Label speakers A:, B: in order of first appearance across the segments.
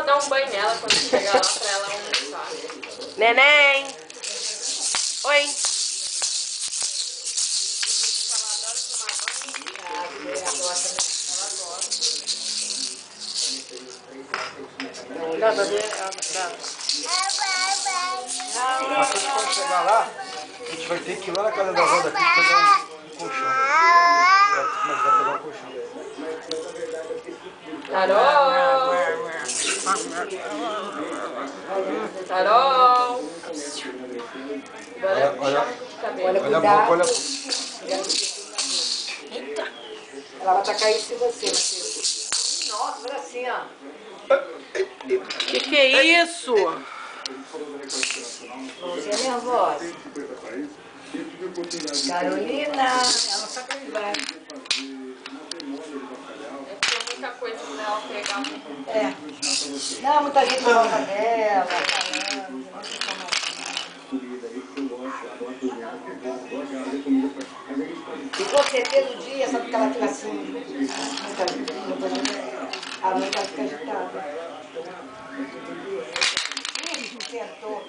A: dar um banho nela quando chegar lá pra ela almoçar.
B: Neném! Oi!
C: Assim que quando chegar lá, a gente vai ter que ir lá na casa da avó daqui pegar um colchão. Mas vai pegar um colchão.
A: Carol! Carol! Agora
C: Olha a
D: Cuidado.
C: boca, olha a boca.
D: Ela vai atacar isso em você, Matheus. Nossa, olha assim, ó.
B: Que é isso?
D: Mãozinha nervosa. Carolina, ela só que vai.
A: tem muita coisa pra ela pegar.
D: É. Não, muita gente volta dela, falando. E com certeza o dia, sabe que ela fica assim. A noite ela fica agitada. Ih, tentou.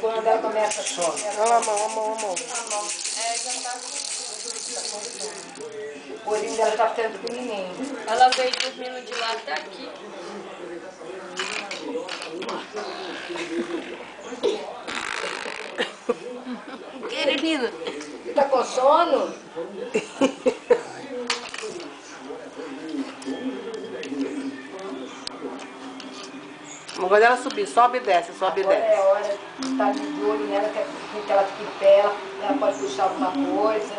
D: Quando ela começa assim,
B: Olha a mão, a mão, a mão.
D: o olhinho dela tá ficando pequenininho.
A: Ela veio dormindo de lá até aqui.
B: Querida!
D: Tá com sono?
B: Quando ela subir, sobe e desce, sobe e
D: Agora
B: desce.
D: é hora de estar de olho nela, que ela fique em pé, ela pode puxar alguma coisa.